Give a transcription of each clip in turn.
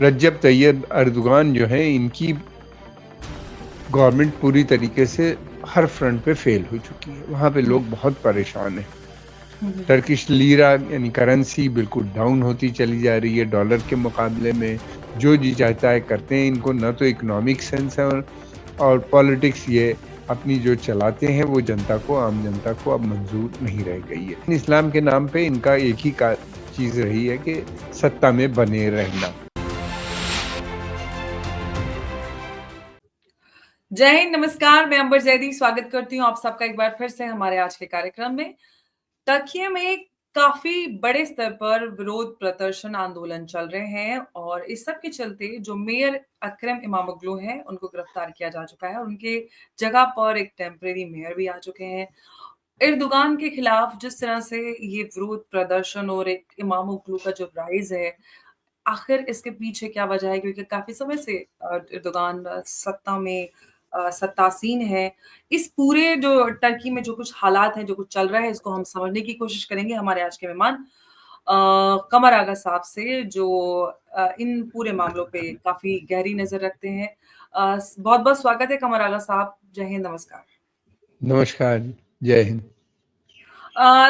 Rajjab Tayyab Erdogan जो है, इनकी गवर्नमेंट पूरी तरीके से हर फ्रंट पे फेल हो चुकी है। वहाँ पे हुँ, लोग बहुत परेशान हैं। हुँ, टर्किश लीरा यानी करेंसी बिल्कुल डाउन होती चली जा रही है डॉलर के मुकाबले में। जो जी चाहता है करते हैं। इनको ना तो इकोनॉमिक सेंस है और पॉलिटिक्स ये अपनी जो चलाते हैं वो जनता को, आम जनता को अब मंज़ूर नहीं रह गई है। इस्लाम के नाम पे इनका एक ही का चीज़ रही है कि सत्ता में बने रहना। जय हिंद, नमस्कार। मैं अंबर जैदी स्वागत करती हूँ आप सबका एक बार फिर से हमारे आज के कार्यक्रम में। टर्की में काफ़ी बड़े स्तर पर विरोध प्रदर्शन आंदोलन चल रहे हैं और इस सब के चलते जो मेयर अकरम इमामोग्लू हैं, उनको गिरफ्तार किया जा चुका है और उनके जगह पर एक टेम्परेरी मेयर भी आ चुके हैं। एर्दोगान के खिलाफ जिस तरह से ये विरोध प्रदर्शन और एक इमामोग्लू का जो राइज़ है, आखिर इसके पीछे क्या वजह है? क्योंकि काफ़ी समय से एर्दोगान सत्ता में सत्तासीन है। इस पूरे जो टर्की में जो कुछ हालात हैं, जो कुछ चल रहा है, इसको हम समझने की कोशिश करेंगे हमारे आज के मेहमान कमर आगा साहब से जो इन पूरे मामलों पे काफ़ी गहरी नज़र रखते हैं। बहुत-बहुत स्वागत है कमर आगा साहब। जय हिंद, नमस्कार। नमस्कार, जय हिंद।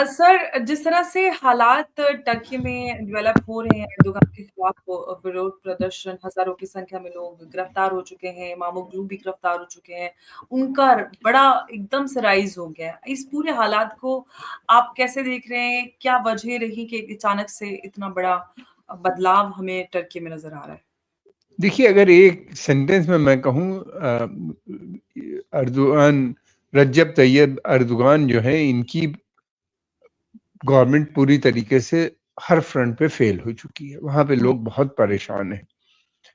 सर, जिस तरह से हालात टर्की में डेवलप हो रहे हैं, एर्दोगान के खिलाफ विरोध प्रदर्शन, हज़ारों की संख्या में लोग गिरफ्तार हो चुके हैं, इमामोग्लू भी गिरफ्तार हो चुके हैं, उनका बड़ा एकदम से राइज़ हो गया है। इस पूरे हालात को आप कैसे देख रहे हैं? क्या वजह रही कि अचानक से इतना बड़ा बदलाव हमें टर्की में नज़र आ रहा है? देखिए, अगर एक सेंटेंस में मैं कहूँ अर्दोग़ान रज्जब तैयब अर्दोग़ान जो है, इनकी गवर्नमेंट पूरी तरीके से हर फ्रंट पे फेल हो चुकी है। वहाँ पे हुँ, लोग बहुत परेशान हैं।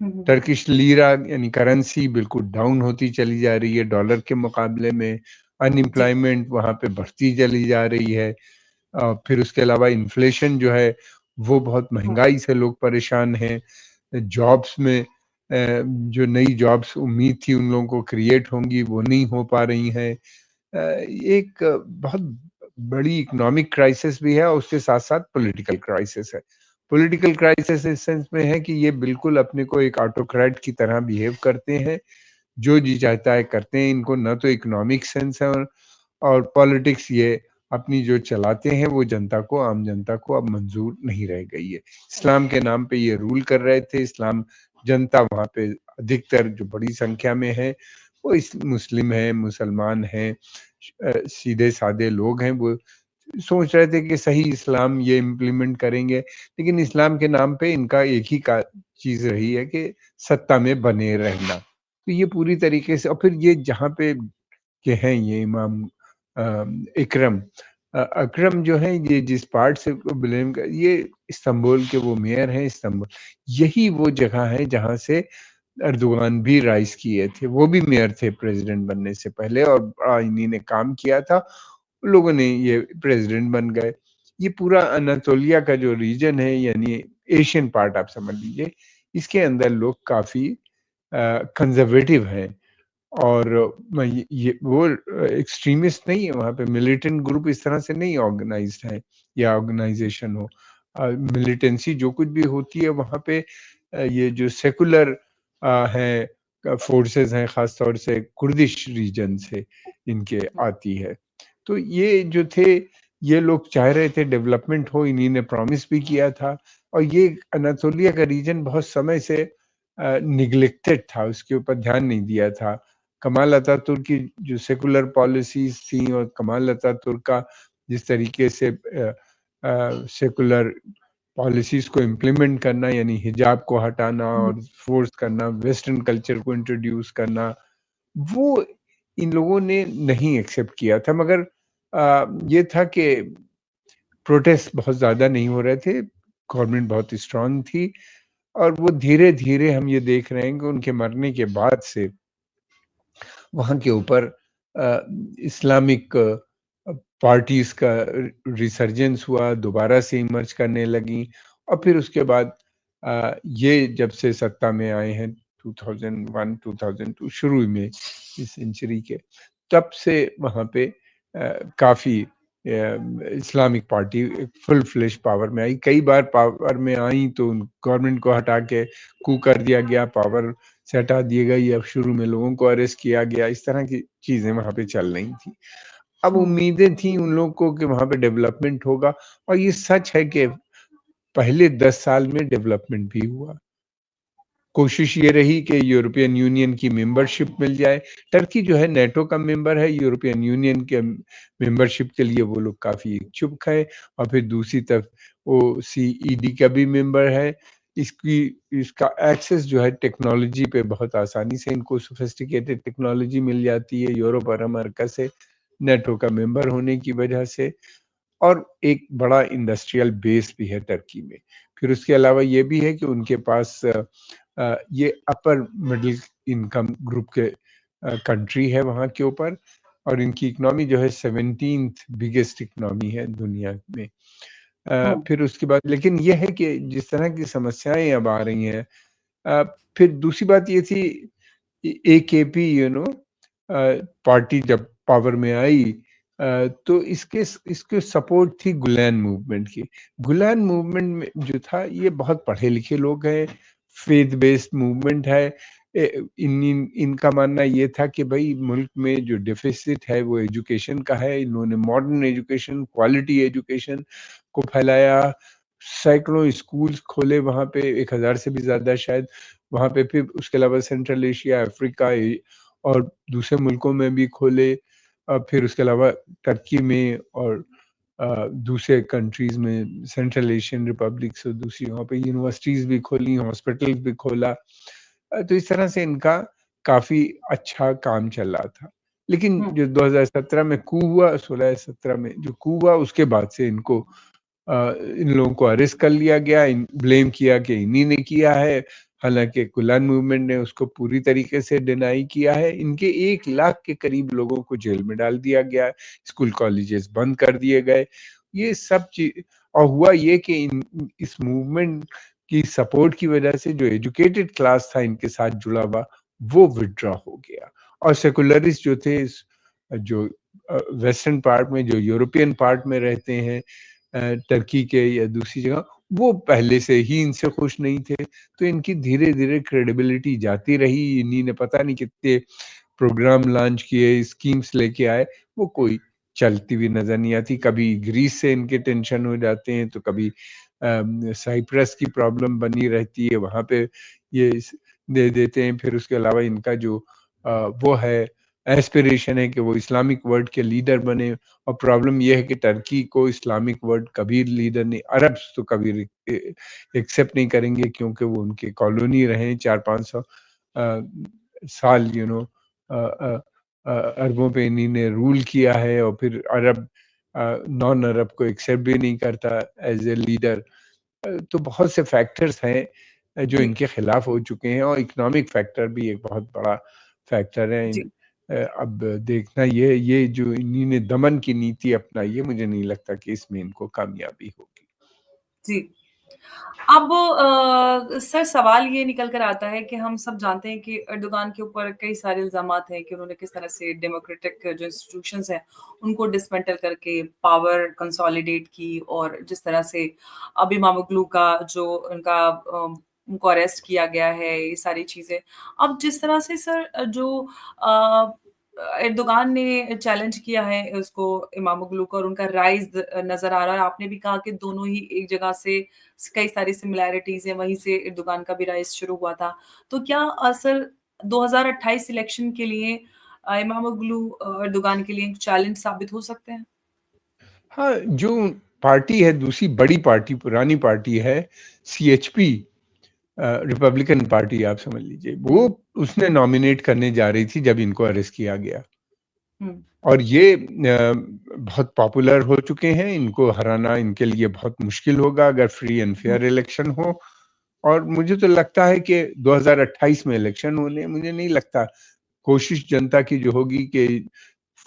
हुँ, हुँ, हुँ। टर्किश लीरा यानी करेंसी बिल्कुल डाउन होती चली जा रही है डॉलर के मुकाबले में। जी। अनएम्प्लॉयमेंट वहाँ पे बढ़ती चली जा रही है। फिर उसके अलावा इन्फ्लेशन जो है, वो बहुत हुँ, महँगाई से लोग परेशान हैं। जॉब्स में जो नई जॉब्स उम्मीद थी उन लोगों को क्रिएट होंगी, वो नहीं हो पा रही हैं। एक बहुत बड़ी इकोनॉमिक क्राइसिस भी है और उसके साथ-साथ पॉलिटिकल क्राइसिस है। पॉलिटिकल क्राइसिस इस सेंस में है कि ये बिल्कुल अपने को एक ऑटोक्रेट की तरह बिहेव करते हैं। जो जी चाहता है करते हैं। इनको ना तो इकोनॉमिक सेंस है और पॉलिटिक्स ये अपनी जो चलाते हैं वो जनता को, आम जनता को अब मंज़ूर नहीं रह गई है। इस्लाम के नाम पे ये रूल कर रहे थे। इस्लाम जनता वहाँ पे अधिकतर जो बड़ी संख्या में है, वो मुस्लिम हैं, मुसलमान हैं, सीधे-साधे लोग हैं। वो सोच रहे थे कि सही इस्लाम ये इम्प्लीमेंट करेंगे, लेकिन इस्लाम के नाम पे इनका एक ही का चीज़ रही है कि सत्ता में बने रहना। तो ये पूरी तरीके से और फिर ये जहाँ पे के हैं ये इमाम इकरम अकरम जो है, ये जिस पार्ट से को ब्लेम कर ये इस्तांबुल के वो मेयर हैं इस्तांबुल। यही वो जगह है जहाँ से एर्दोगान भी राइज़ किए थे। वो भी मेयर थे प्रेज़िडेंट बनने से पहले और बड़ा इन्हीं ने काम किया था। लोगों ने ये प्रेज़िडेंट बन गए। ये पूरा अनातोलिया का जो रीजन है, यानी एशियन पार्ट आप समझ लीजिए, इसके अंदर लोग काफ़ी कंज़र्वेटिव हैं। और मैं ये वो एक्सट्रीमिस्ट नहीं है। वहाँ पे मिलिटेंट ग्रुप इस तरह से नहीं ऑर्गेनाइज़्ड है या ऑर्गेनाइज़ेशन हो। मिलिटेंसी जो कुछ भी होती है वहाँ पे ये जो सेकुलर हैं फोर्सेस हैं, ख़ास तौर से कुर्दिश रीजन से इनके आती है। तो ये जो थे, ये लोग चाह रहे थे डेवलपमेंट हो, इन्हीं ने प्रॉमिस भी किया था और ये अनातोलिया का रीजन बहुत समय से नेग्लेक्टेड था, उसके ऊपर ध्यान नहीं दिया था। कमाल अतातुर्क की जो सेकुलर पॉलिसीज़ थी और कमाल अतातुर्क का जिस तरीके से सेकुलर पॉलिसीज़ को इम्प्लीमेंट करना, यानी हिजाब को हटाना हुँ, और फ़ोर्स करना, वेस्टर्न कल्चर को इंट्रोड्यूस करना, वो इन लोगों ने नहीं एक्सेप्ट किया था। मगर ये था कि प्रोटेस्ट बहुत ज़्यादा नहीं हो रहे थे, गवर्नमेंट बहुत स्ट्रॉन्ग थी और वो धीरे-धीरे हम ये देख रहे हैं कि उनके मरने के बाद से वहाँ के ऊपर इस्लामिक पार्टीज़ का रिसर्जेंस हुआ, दोबारा से इमर्ज करने लगीं और फिर उसके बाद ये जब से सत्ता में आए हैं 2001-2002 शुरू में इस सेंचुरी के, तब से वहाँ पे काफ़ी Islamic party full flesh power में आई। कई बार पावर में आई तो गवर्नमेंट को हटा के कू कर दिया गया, पावर से हटा दिए गई, या शुरू में लोगों को अरेस्ट किया गया। इस तरह की चीज़ें वहाँ पे चल रही थी। अब हुँ, उम्मीदें थी उन लोगों को कि वहाँ पे डेवलपमेंट होगा, और ये सच है कि पहले 10 साल में डेवलपमेंट भी हुआ। कोशिश ये रही कि यूरोपियन यूनियन की मेंबरशिप मिल जाए। टर्की जो है नेटो का मेंबर है, यूरोपियन यूनियन के मेंबरशिप के लिए वो लोग काफ़ी इच्छुक है, और फिर दूसरी तरफ ओसीईडी का भी मेंबर है। इसकी इसका एक्सेस जो है टेक्नोलॉजी पे बहुत आसानी से इनको सोफिस्टिकेटेड टेक्नोलॉजी मिल जाती है यूरोप और अमेरिका से, नेटो का मेंबर होने की वजह से। और एक बड़ा इंडस्ट्रियल बेस भी है टर्की में। फिर उसके अलावा ये भी है कि उनके पास ये अपर मिडिल इनकम ग्रुप के कंट्री है वहाँ के ऊपर, और इनकी इकोनॉमी जो है 17th बिगेस्ट इकोनॉमी है दुनिया में। हुँ, फिर उसके बाद लेकिन ये है कि जिस तरह की समस्याएँ अब आ रही हैं, अ, फिर दूसरी बात ये थी एकेपी पार्टी जब पावर में आई, तो इसके सपोर्ट थी गुलेन मूवमेंट की। गुलेन मूवमेंट में जो था ये बहुत पढ़े लिखे लोग हैं, फेथ बेस्ड मूवमेंट है। इनका मानना ये था कि भाई मुल्क में जो डेफिसिट है वो एजुकेशन का है। इन्होंने मॉडर्न एजुकेशन, क्वालिटी एजुकेशन को फैलाया, सैकड़ों स्कूल्स खोले वहाँ पे, 1000 से भी ज़्यादा शायद वहाँ पे। फिर उसके अलावा सेंट्रल एशिया, अफ्रीका और दूसरे मुल्कों में भी खोले। फिर उसके अलावा टर्की में और दूसरे कंट्रीज़ में, सेंट्रल एशियन रिपब्लिक्स और दूसरी वहाँ पे यूनिवर्सिटीज़ भी खोली, हॉस्पिटल्स भी खोला। तो इस तरह से इनका काफ़ी अच्छा काम चल रहा था। लेकिन हुँ, जो 2017 में कू हुआ, 16-17 में जो कू हुआ, उसके बाद से इनको इन लोगों को अरेस्ट कर लिया गया, ब्लेम किया कि इन्हीं ने किया है। हालाँकि गुलान मूवमेंट ने उसको पूरी तरीके से डिनाई किया है। इनके 1 लाख के करीब लोगों को जेल में डाल दिया गया, स्कूल कॉलेजेस बंद कर दिए गए। ये सब ची और हुआ ये कि इस मूवमेंट की सपोर्ट की वजह से जो एजुकेटेड क्लास था इनके साथ जुड़ा हुआ, वो विथड्रॉ हो गया, और सेकुलरिस्ट जो थे, जो वेस्टर्न पार्ट में, जो यूरोपियन पार्ट में रहते हैं, टर्की के या दूसरी जगह, वो पहले से ही इनसे खुश नहीं थे। तो इनकी धीरे-धीरे क्रेडिबिलिटी जाती रही। इन्हीं ने पता नहीं कितने प्रोग्राम लॉन्च किए, स्कीम्स लेके आए, वो कोई चलती हुई नज़र नहीं आती। कभी ग्रीस से इनके टेंशन हो जाते हैं, तो कभी साइप्रस की प्रॉब्लम बनी रहती है, वहाँ पे ये दे देते हैं। फिर उसके अलावा इनका जो वो है, एस्पिरेशन है कि वो इस्लामिक वर्ल्ड के लीडर बने, और प्रॉब्लम ये है कि टर्की को इस्लामिक वर्ल्ड कभी लीडर नहीं, अरब्स तो कभी एक्सेप्ट नहीं करेंगे, क्योंकि वो उनके कॉलोनी रहे 400-500 साल। अरबों पे इन्हीं ने रूल किया है, और फिर अरब नॉन अरब को एक्सेप्ट भी नहीं करता एज ए लीडर। तो बहुत से फैक्टर्स हैं जो जी, इनके खिलाफ हो चुके हैं, और इकोनॉमिक फैक्टर भी एक बहुत बड़ा फैक्टर है। जी, अब देखना ये जो इन्हीं ने दमन की नीति अपनाई है, मुझे नहीं लगता कि इसमें इनको कामयाबी होगी। जी। अब सर सवाल ये निकल कर आता है कि हम सब जानते हैं कि एर्दोगान के ऊपर कई सारे इल्ज़ामात हैं कि उन्होंने किस तरह से डेमोक्रेटिक जो इंस्टीट्यूशंस हैं, उनको डिसमेंटल करके पावर कंसोलिडेट की और जिस तरह से अब इमामोग्लू का जो उनका उनको अरेस्ट किया गया है, ये सारी चीज़ें। अब जिस तरह से सर अ, एर्दोगान ने चैलेंज किया है उसको इमामोग्लू को और उनका राइज़ नज़र आ रहा है। आपने भी कहा कि दोनों ही एक जगह से कई सारी सिमिलैरिटीज़ हैं, वहीं से एर्दोगान का भी राइज़ शुरू हुआ था। तो क्या सर 2028 इलेक्शन के लिए इमामोग्लू एर्दोगान के लिए एक चैलेंज साबित हो सकते हैं? हाँ, जो पार्टी है, दूसरी बड़ी पार्टी, पुरानी पार्टी है, सीएचपी, रिपब्लिकन पार्टी आप समझ लीजिए, वो हुँ, उसने नॉमिनेट करने जा रही थी जब इनको अरेस्ट किया गया। हुँ, और ये बहुत पॉपुलर हो चुके हैं, इनको हराना इनके लिए बहुत मुश्किल होगा अगर free and hmm, fair election हो। और मुझे तो लगता है कि 2028 में इलेक्शन होने, मुझे नहीं लगता, कोशिश जनता की जो होगी कि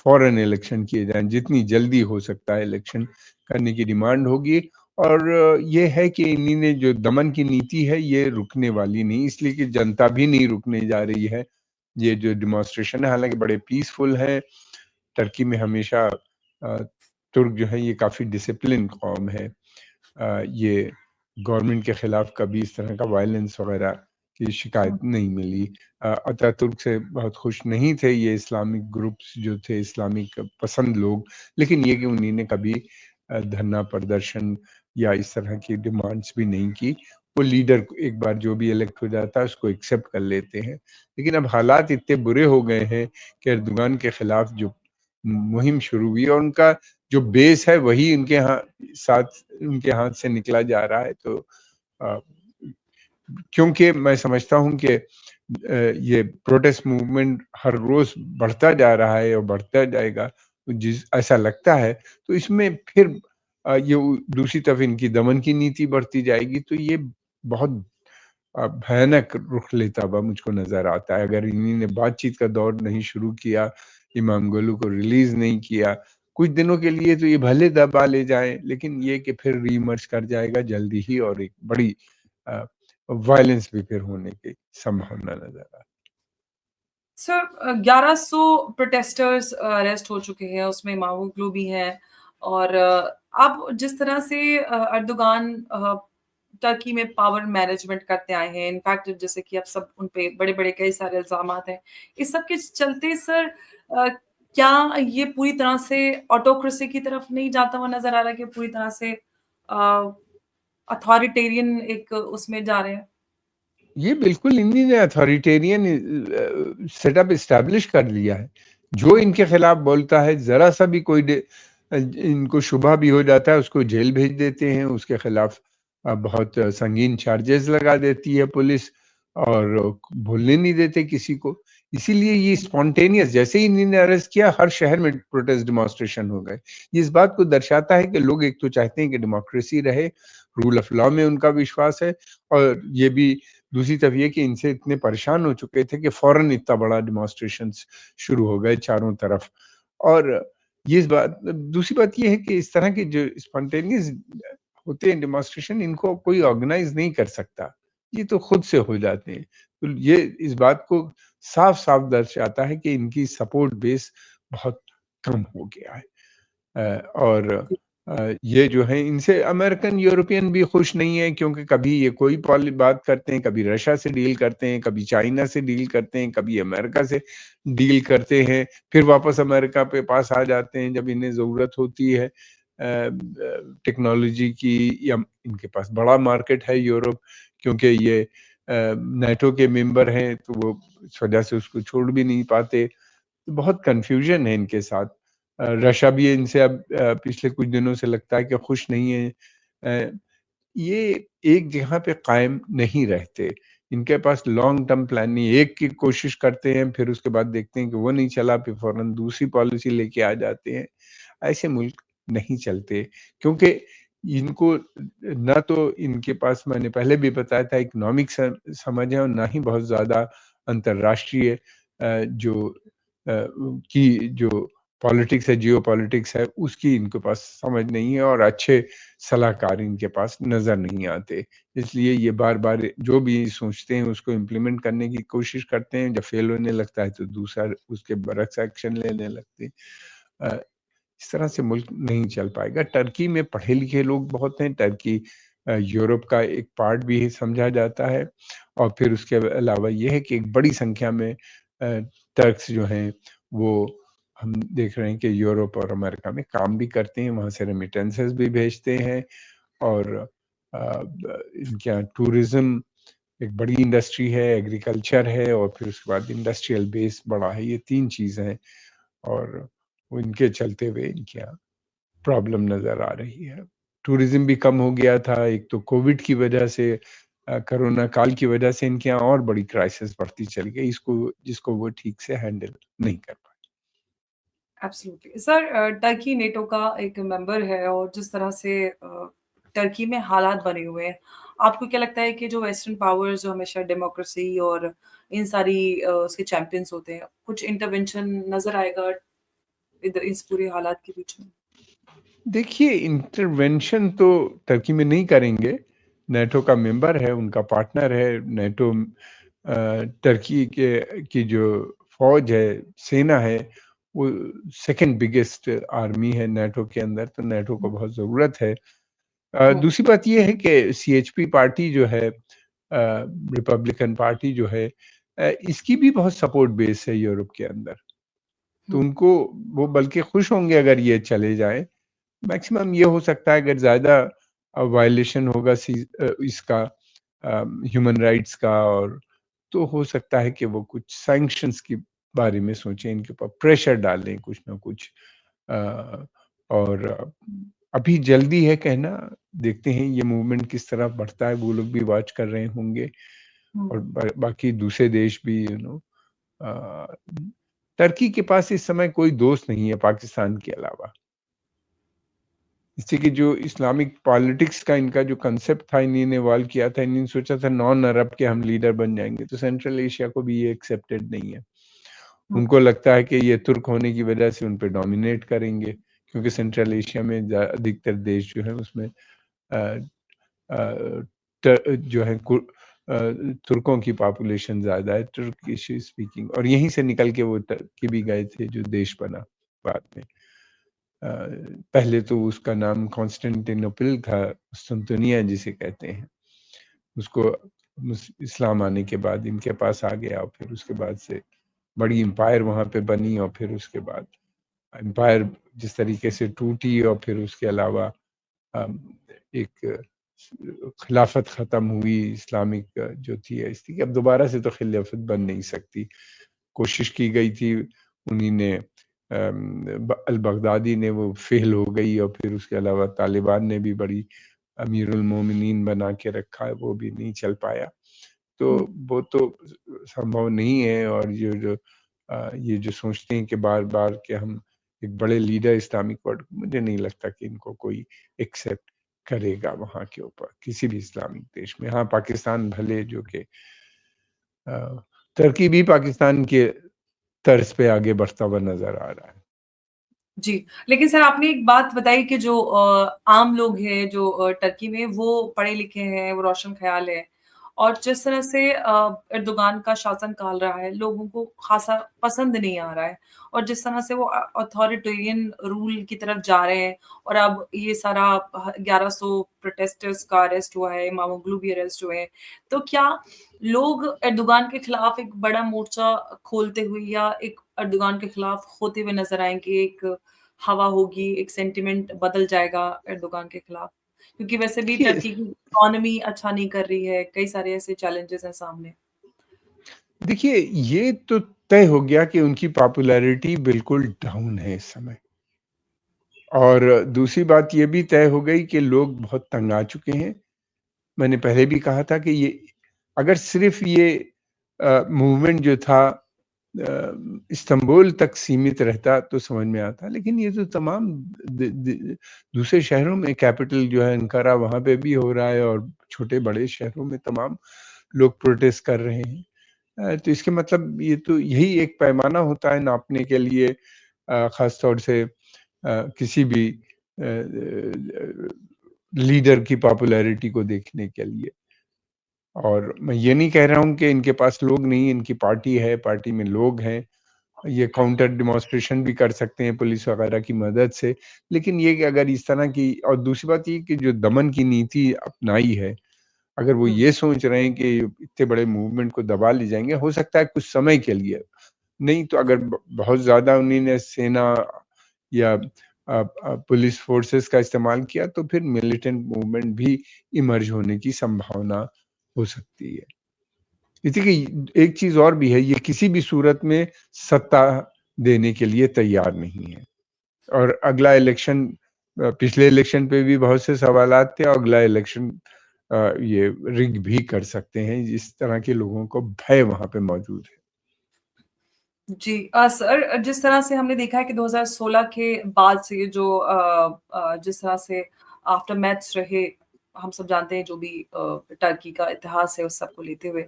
फौरन इलेक्शन किए जाएँ, जितनी जल्दी हो सकता है इलेक्शन करने की डिमांड होगी। और ये है कि इन्हीं ने जो दमन की नीति है, ये रुकने वाली नहीं, इसलिए कि जनता भी नहीं रुकने जा रही है। ये जो डेमोंस्ट्रेशन है, हालाँकि बड़े पीसफुल हैं, टर्की में हमेशा तुर्क जो है ये काफ़ी डिसिप्लिन कौम है। ये गवर्नमेंट के खिलाफ कभी इस तरह का वायलेंस वगैरह की शिकायत हुँ। नहीं मिली। अतातुर्क से बहुत खुश नहीं थे ये इस्लामिक ग्रुप्स जो थे, इस्लामिक पसंद लोग, लेकिन ये कि उन्हीं ने कभी धरना प्रदर्शन या इस तरह की डिमांड्स भी नहीं की। वो लीडर एक बार जो भी इलेक्ट हो जाता है उसको एक्सेप्ट कर लेते हैं। लेकिन अब हालात इतने बुरे हो गए हैं कि एर्दोगान के खिलाफ जो मुहिम शुरू हुई और उनका जो बेस है वही उनके हाथ से निकला जा रहा है। तो अ, क्योंकि मैं समझता हूँ कि ये प्रोटेस्ट मूवमेंट हर रोज़ बढ़ता जा रहा है और बढ़ता जाएगा, जिस ऐसा लगता है, तो इसमें फिर ये दूसरी तरफ इनकी दमन की नीति बढ़ती जाएगी, तो ये बहुत भयानक रुख लेता हुआ मुझको नज़र आता है। अगर इन्हीं ने बातचीत का दौर नहीं शुरू किया, इमामोगलू को रिलीज़ नहीं किया, कुछ दिनों के लिए तो ये भले दबा ले जाएँ, लेकिन ये कि फिर रीइमर्ज कर जाएगा जल्दी ही और एक बड़ी अ, वायलेंस भी फिर होने की संभावना नज़र आ। सर 1100 प्रोटेस्टर्स अरेस्ट हो चुके हैं, उसमें इमामोग्लू भी हैं और अब जिस तरह से अर्दोगान टर्की में पावर मैनेजमेंट करते आए हैं, इनफैक्ट जैसे कि अब सब उन पे बड़े-बड़े कई सारे इल्ज़ामात हैं। इस सब के चलते सर क्या ये पूरी तरह से ऑटोक्रेसी की तरफ नहीं जाता हुआ नज़र आ रहा है कि पूरी तरह से अथॉरिटेरियन एक उसमें जा रहे हैं? ये बिल्कुल इन्हीं ने अथॉरिटेरियन सेटअप एस्टेब्लिश कर लिया है। जो इनके खिलाफ बोलता है, ज़रा-सा भी इनको शुबा भी हो जाता है, उसको जेल भेज देते हैं, उसके खिलाफ बहुत संगीन चार्जेस लगा देती है पुलिस और बोलने नहीं देते किसी को। इसीलिए ये स्पॉन्टेनियस जैसे ही इन्हीं ने अरेस्ट किया, हर शहर में प्रोटेस्ट डेमोंस्ट्रेशन हो गए। ये इस बात को दर्शाता है कि लोग एक तो चाहते हैं कि डेमोक्रेसी रहे, रूल ऑफ लॉ में उनका विश्वास है और ये भी दूसरी तरफ ये कि इनसे इतने परेशान हो चुके थे कि फ़ौरन इतना बड़ा डेमोंस्ट्रेशंस शुरू हो गए चारों तरफ। और ये इस बात दूसरी बात ये है कि इस तरह के जो स्पॉन्टेनियस होते हैं डेमोंस्ट्रेशन इनको कोई ऑर्गेनाइज़ नहीं कर सकता। ये तो खुद से हो जाते हैं। तो ये इस बात को साफ-साफ दर्शाता है कि इनकी सपोर्ट बेस बहुत कम हो गया है। और ये जो है इनसे अमेरिकन, यूरोपियन भी खुश नहीं है क्योंकि कभी ये कोई बात करते हैं, कभी रशिया से डील करते हैं, कभी चाइना से डील करते हैं, कभी अमेरिका से डील करते हैं, फिर वापस अमेरिका पे पास आ जाते हैं जब इन्हें ज़रूरत होती है टेक्नोलॉजी की या इनके पास बड़ा मार्केट है यूरोप क्योंकि ये नेटो के मेंबर हैं, तो वो इस वजह से उसको छोड़ भी नहीं पाते। तो बहुत कन्फ्यूज़न है इनके साथ। रशिया भी इनसे अब पिछले कुछ दिनों से लगता है कि खुश नहीं है। ये एक जगह पे कायम नहीं रहते। इनके पास लॉन्ग टर्म प्लान नहीं है। एक की कोशिश करते हैं, फिर उसके बाद देखते हैं कि वो नहीं चला, फिर फ़ौरन दूसरी पॉलिसी लेके आ जाते हैं। ऐसे मुल्क नहीं चलते क्योंकि इनको ना तो इनके पास मैंने पहले भी बताया था इकोनॉमिक समझ है और ना ही बहुत ज़्यादा अंतर्राष्ट्रीय जो की जो पॉलिटिक्स है, जियोपॉलिटिक्स है, उसकी इनके पास समझ नहीं है और अच्छे सलाहकार इनके पास नज़र नहीं आते। इसलिए ये बार-बार जो भी सोचते हैं उसको इम्प्लीमेंट करने की कोशिश करते हैं, जब फेल होने लगता है तो दूसरा उसके बरक्स एक्शन लेने लगते हैं। अ, इस तरह से मुल्क नहीं चल पाएगा। टर्की में पढ़े-लिखे लोग बहुत हैं, टर्की यूरोप का एक पार्ट भी समझा जाता है और फिर उसके अलावा ये है कि एक बड़ी संख्या में टर्क्स जो हैं वो हम देख रहे हैं कि यूरोप और अमेरिका में काम भी करते हैं, वहाँ से रेमिटेंसेस भी भेजते हैं और इनके यहाँ टूरिज़्म एक बड़ी इंडस्ट्री है, एग्रीकल्चर है और फिर उसके बाद इंडस्ट्रियल बेस बड़ा है, ये 3 चीज़ें हैं और वो इनके चलते हुए इनके यहाँ प्रॉब्लम नज़र आ रही है। टूरिज़्म भी कम हो गया था, एक तो कोविड की वजह से कोरोना काल की वजह से इनके यहाँ और बड़ी क्राइसिस बढ़ती चली गई, जिसको वो ठीक से हैंडल नहीं कर पाए। एब्सोल्युटली। सर टर्की नेटो का एक मेंबर है और जिस तरह से टर्की में हालात बने हुए हैं, आपको क्या लगता है कि जो वेस्टर्न पावर्स जो हमेशा डेमोक्रेसी और इन सारी उसके चैंपियंस होते हैं, कुछ इंटरवेंशन नज़र आएगा इधर इस पूरे हालात के बीच में? देखिए, इंटरवेंशन तो टर्की में नहीं करेंगे। नेटो का मेंबर है, उनका पार्टनर है। नेटो टर्की की जो फ़ौज है, सेना है, वो सेकंड बिगेस्ट आर्मी है नाटो के अंदर, तो नाटो को बहुत ज़रूरत है। दूसरी बात ये है कि सीएचपी पार्टी जो है, रिपब्लिकन पार्टी जो है, इसकी भी बहुत सपोर्ट बेस है यूरोप के अंदर। तो उनको वो बल्कि खुश होंगे अगर ये चले जाएँ। मैक्सिमम ये हो सकता है अगर ज़्यादा वायलेशन होगा इसका ह्यूमन राइट्स का, और तो हो सकता है कि वो कुछ सैंक्शंस के बारे में सोचें, इनके ऊपर प्रेशर डालें कुछ ना कुछ। अ, और अभी जल्दी है कहना, देखते हैं ये मूवमेंट किस तरह बढ़ता है, वो लोग भी वॉच कर रहे होंगे और बाकी दूसरे देश भी, अ, टर्की के पास इस समय कोई दोस्त नहीं है पाकिस्तान के अलावा। इससे कि जो इस्लामिक पॉलिटिक्स का इनका जो कंसेप्ट था, इन्हीं इवॉल्व किया था, इन्होंने सोचा था नॉन अरब के हम लीडर बन जाएंगे, तो सेंट्रल एशिया को भी ये एक्सेप्टेड नहीं है। उनको लगता है कि ये तुर्क होने की वजह से उन पे डोमिनेट करेंगे, क्योंकि सेंट्रल एशिया में अधिकतर देश जो है उसमें अ, अ, जो है तुर्कों की पॉपुलेशन ज़्यादा है, तुर्किश स्पीकिंग, और यहीं से निकल के वो टर्की भी गए थे जो देश बना बाद में। पहले तो उसका नाम कॉन्स्टेंटिनोपल था, कुस्तुनतुनिया जिसे कहते हैं। उसको इस्लाम आने के बाद इनके पास आ गया, और फिर उसके बाद से बड़ी एम्पायर वहाँ पे बनी, और फिर उसके बाद एम्पायर जिस तरीके से टूटी, और फिर उसके अलावा एक खिलाफत ख़त्म हुई इस्लामिक जो थी, इसकी अब दोबारा से तो खिलाफत बन नहीं सकती। कोशिश की गई थी, उन्हीं ने अल-बगदादी ने, वो फेल हो गई, और फिर उसके अलावा तालिबान ने भी बड़ी अमीरुल मोमिनीन बना के रखा है, वो भी नहीं चल पाया। तो वो तो संभव नहीं है, और ये जो सोचते हैं कि बार-बार कि हम एक बड़े लीडर इस्लामिक वर्ल्ड, मुझे नहीं लगता कि इनको कोई एक्सेप्ट करेगा वहाँ के ऊपर, किसी भी इस्लामिक देश में। हाँ, पाकिस्तान भले जो कि अ, तुर्की भी पाकिस्तान के तर्ज पे आगे बढ़ता हुआ नज़र आ रहा है। जी, लेकिन सर आपने एक बात बताई कि जो आम लोग हैं जो टर्की में वो पढ़े-लिखे हैं, वो रोशन ख़याल है और जिस तरह से एर्दोगान का शासनकाल रहा है, लोगों को ख़ासा पसंद नहीं आ रहा है और जिस तरह से वो अथॉरिटेरियन रूल की तरफ जा रहे हैं और अब ये सारा 1100 प्रोटेस्टर्स का अरेस्ट हुआ है, इमामोग्लू भी अरेस्ट हुए हैं। तो क्या लोग एर्दोगान के खिलाफ एक बड़ा मोर्चा खोलते हुए या एक एर्दोगान के खिलाफ होते हुए नज़र आएँगे, एक हवा होगी, एक सेंटिमेंट बदल जाएगा एर्दोगान के खिलाफ? क्योंकि वैसे भी देखिए टर्की की इकोनॉमी अच्छा नहीं कर रही है, कई सारे ऐसे चैलेंजेज़ हैं सामने। देखिए, ये तो तय हो गया कि उनकी पॉपुलैरिटी बिल्कुल डाउन है इस समय, और दूसरी बात ये भी तय हो गई कि लोग बहुत तंग आ चुके हैं। मैंने पहले भी कहा था कि ये अगर सिर्फ़ ये मूवमेंट जो था इस्तांबुल तक सीमित रहता तो समझ में आता, लेकिन ये तो तमाम द द दूसरे शहरों में, कैपिटल जो है अंकारा, वहाँ पे भी हो रहा है, और छोटे-बड़े शहरों में तमाम लोग प्रोटेस्ट कर रहे हैं। तो इसके मतलब ये तो यही एक पैमाना होता है नापने के लिए, ख़ास तौर से किसी भी लीडर की पॉपुलैरिटी को देखने के लिए। और मैं ये नहीं कह रहा हूँ कि इनके पास लोग नहीं, इनकी पार्टी है, पार्टी में लोग हैं, ये काउंटर डेमोंस्ट्रेशन भी कर सकते हैं पुलिस वगैरह की मदद से। लेकिन ये कि अगर इस तरह की, और दूसरी बात ये कि जो दमन की नीति अपनाई है, अगर वो हुँ, ये सोच रहे हैं कि इतने बड़े मूवमेंट को दबा ले जाएँगे, हो सकता है कुछ समय के लिए। नहीं तो अगर बहुत ज़्यादा उन्होंने सेना या पुलिस फ़ोर्सेस का इस्तेमाल किया, तो फिर मिलिटेंट मूवमेंट भी इमर्ज होने की संभावना हो सकती है। इसी की एक चीज़ और भी है, ये किसी भी सूरत में सत्ता देने के लिए तैयार नहीं है, और अगला इलेक्शन, पिछले इलेक्शन पे भी बहुत से सवालात थे, और अगला इलेक्शन ये रिग भी कर सकते हैं, इस तरह के लोगों को भय वहाँ पे मौजूद है। जी सर जिस तरह से हमने देखा है कि 2016 के बाद से ये जो जिस तरह से आफ्टरमैथ्स रहे, हम सब जानते हैं जो भी टर्की का इतिहास है उस सब को लेते हुए।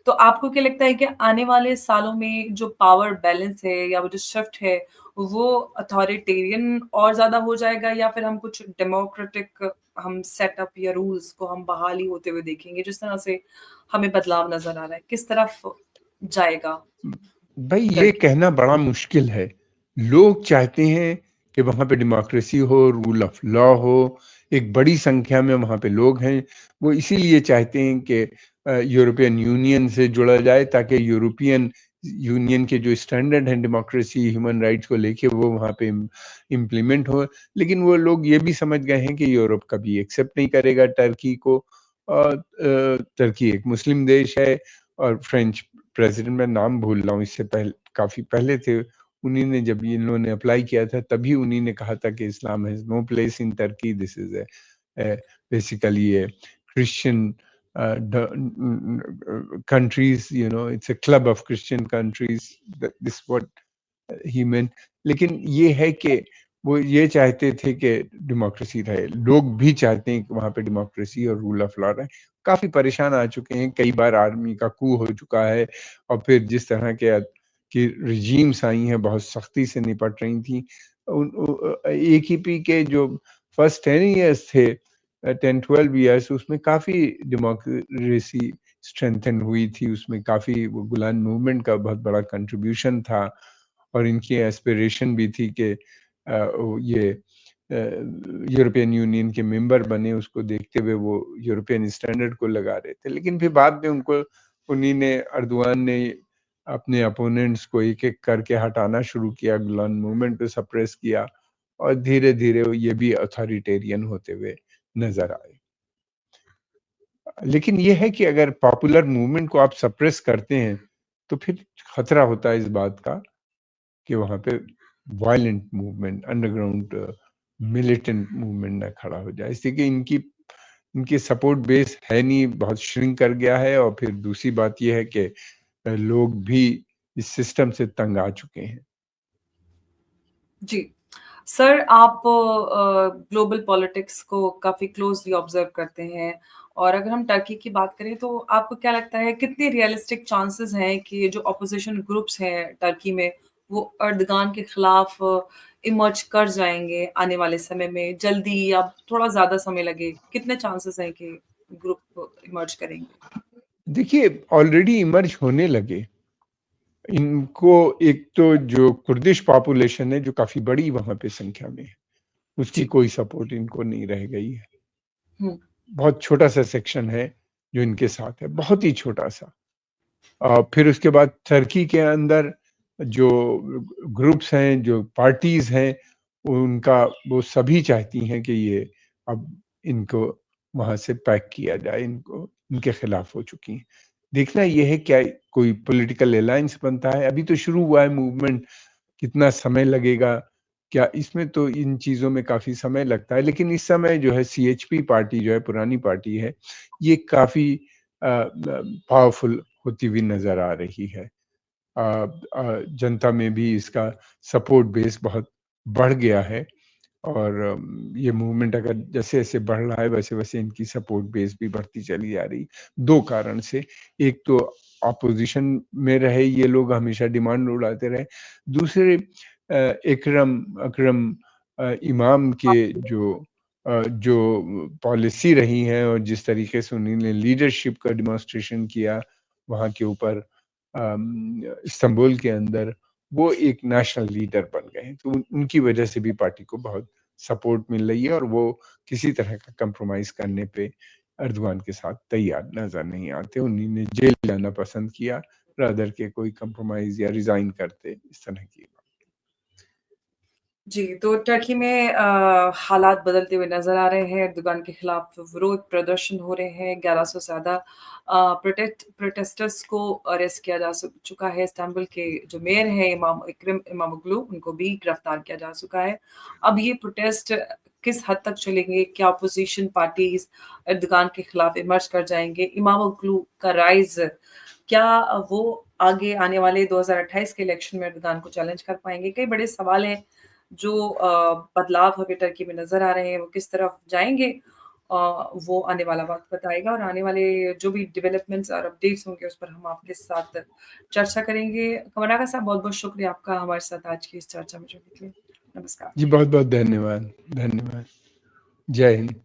तो आपको क्या लगता है कि आने वाले सालों में जो पावर बैलेंस है या वो जो शिफ्ट है, वो अथॉरिटेरियन और ज़्यादा हो जाएगा या फिर हम कुछ डेमोक्रेटिक हम सेटअप या रूल्स को हम बहाली होते हुए देखेंगे? जिस तरह से हमें बदलाव नज़र आ रहा है, किस तरफ जाएगा भाई ये टर्की? कहना बड़ा मुश्किल है। लोग चाहते हैं कि वहाँ पे डेमोक्रेसी हो, रूल ऑफ लॉ हो, एक बड़ी संख्या में वहाँ पे लोग हैं। वो इसीलिए चाहते हैं कि यूरोपियन यूनियन से जुड़ा जाए ताकि यूरोपियन यूनियन के जो स्टैंडर्ड हैं डेमोक्रेसी, ह्यूमन राइट्स को लेके वो वहाँ पे इम्प्लीमेंट हो। लेकिन वो लोग ये भी समझ गए हैं कि यूरोप कभी एक्सेप्ट नहीं करेगा टर्की को। और टर्की एक मुस्लिम देश है और फ्रेंच प्रेसिडेंट, मैं नाम भूल रहा हूँ, इससे पहले काफ़ी पहले थे, उन्हीं ने जब इन लोगों ने अप्लाई किया था तभी उन्हीं ने कहा था कि Islam has no place in Turkey, this is basically a Christian countries, you know, it's a club of Christian countries, this what he main. लेकिन ये है कि वो ये चाहते थे कि डेमोक्रेसी रहे, लोग भी चाहते हैं कि वहाँ पे डेमोक्रेसी और रूल ऑफ लॉ रहे। काफ़ी परेशान आ चुके हैं, कई बार आर्मी का कू हो चुका है और फिर जिस तरह के की रिजीम्स आई हैं बहुत सख्ती से निपट रही थी। AKP के जो फर्स्ट 10 ईयर्स थे, 10-12 ईयर्स, उसमें काफ़ी डेमोक्रेसी स्ट्रेंथन हुई थी, उसमें काफ़ी वो गुलान मूवमेंट का बहुत बड़ा कंट्रीब्यूशन था और इनकी एस्पिरेशन भी थी कि ये यूरोपियन यूनियन के मेंबर बने, उसको देखते हुए वो यूरोपियन स्टैंडर्ड को लगा रहे थे। लेकिन फिर बाद में उनको उन्हीं ने अर्दोगान ने अपने अपोनेंट्स को एक-एक करके हटाना शुरू किया, गुलान मूवमेंट को सप्रेस किया और धीरे-धीरे ये भी अथॉरिटेरियन होते हुए नज़र आए। लेकिन ये है कि अगर पॉपुलर मूवमेंट को आप सप्रेस करते हैं, तो फिर खतरा होता है इस बात का कि वहाँ पे violent movement, underground militant movement ना खड़ा हो जाए। इसलिए कि इनकी सपोर्ट बेस है नहीं, बहुत श्रिंक कर गया है और फिर दूसरी बात ये है कि लोग भी इस सिस्टम से तंग आ चुके हैं। जी। सर, आप ग्लोबल पॉलिटिक्स को काफ़ी क्लोज़ली ऑब्ज़र्व करते हैं और अगर हम टर्की की बात करें तो आपको क्या लगता है कितने रियलिस्टिक चांसेस हैं कि ये जो ऑपोज़िशन ग्रुप्स हैं टर्की में, वो अर्दगान के खिलाफ इमर्ज कर जाएँगे आने वाले समय में, जल्दी या थोड़ा ज़्यादा समय लगे? कितने चांसेस हैं कि ग्रुप इमर्ज करेंगे? देखिए, ऑलरेडी इमर्ज होने लगे। इनको एक तो जो कुर्दिश पॉपुलेशन है जो काफ़ी बड़ी वहाँ पे संख्या में है, उसकी जी। कोई सपोर्ट इनको नहीं रह गई है। हुँ। बहुत छोटा-सा सेक्शन है जो इनके साथ है, बहुत ही छोटा-सा। फिर उसके बाद टर्की के अंदर जो ग्रुप्स हैं, जो पार्टीज़ हैं, उनका वो सभी चाहती हैं कि ये अब इनको वहाँ से पैक किया जाए, इनको इनके खिलाफ हो चुकी हैं। देखना ये है क्या कोई पॉलिटिकल अलायंस बनता है, अभी तो शुरू हुआ है मूवमेंट, कितना समय लगेगा, क्या इसमें तो इन चीज़ों में काफ़ी समय लगता है। लेकिन इस समय जो है CHP पार्टी जो है पुरानी पार्टी है, ये काफ़ी पावरफुल होती हुई नज़र आ रही है। जनता में भी इसका सपोर्ट बेस बहुत बढ़ गया है और ये मूवमेंट अगर जैसे-जैसे बढ़ रहा है वैसे-वैसे इनकी सपोर्ट बेस भी बढ़ती चली जा रही। 2 कारण से, एक तो अपोज़िशन में रहे ये लोग हमेशा डिमांड उड़ाते रहे। दूसरे इकरम अकरम इमाम के जो पॉलिसी रही है और जिस तरीके से उन्होंने लीडरशिप का डेमोंस्ट्रेशन किया वहाँ के ऊपर इस्तांबुल के अंदर, वो एक नेशनल लीडर बन गए हैं। तो उनकी वजह से भी पार्टी को बहुत सपोर्ट मिल रही है और वो किसी तरह का कंप्रोमाइज़ करने पे एर्दोगान के साथ तैयार नज़र नहीं आते। उन्हीं ने जेल जाना पसंद किया रादर के कोई कंप्रोमाइज़ या रिज़ाइन करते, इस तरह की बात। जी, तो टर्की में हालात बदलते हुए नज़र आ रहे हैं, एर्दोगान के खिलाफ विरोध प्रदर्शन हो रहे हैं, 1100 से ज़्यादा प्रोटेस्टर्स को अरेस्ट किया जा चुका है। इस्तांबुल के जो मेयर हैं इकरम इमामोग्लू, उनको भी गिरफ्तार किया जा चुका है। अब ये प्रोटेस्ट किस हद तक चलेंगे? क्या अपोज़िशन पार्टीज़ एर्दोगान के खिलाफ इमर्ज कर जाएँगे? इमामोग्लू का राइज़, क्या वो आगे आने वाले 2028 के इलेक्शन में एर्दोगान को चैलेंज कर पाएँगे? कई बड़े सवाल हैं जो बदलाव हमें टर्की में नज़र आ रहे हैं, वो किस तरफ जाएँगे वो आने वाला वक़्त बताएगा और आने वाले जो भी डेवलपमेंट्स और अपडेट्स होंगे, उस पर हम आपके साथ चर्चा करेंगे। कमरागा साहब, बहुत-बहुत शुक्रिया आपका हमारे साथ आज की इस चर्चा में जुड़ने के लिए। नमस्कार। जी, बहुत-बहुत धन्यवाद। धन्यवाद। जय हिंद।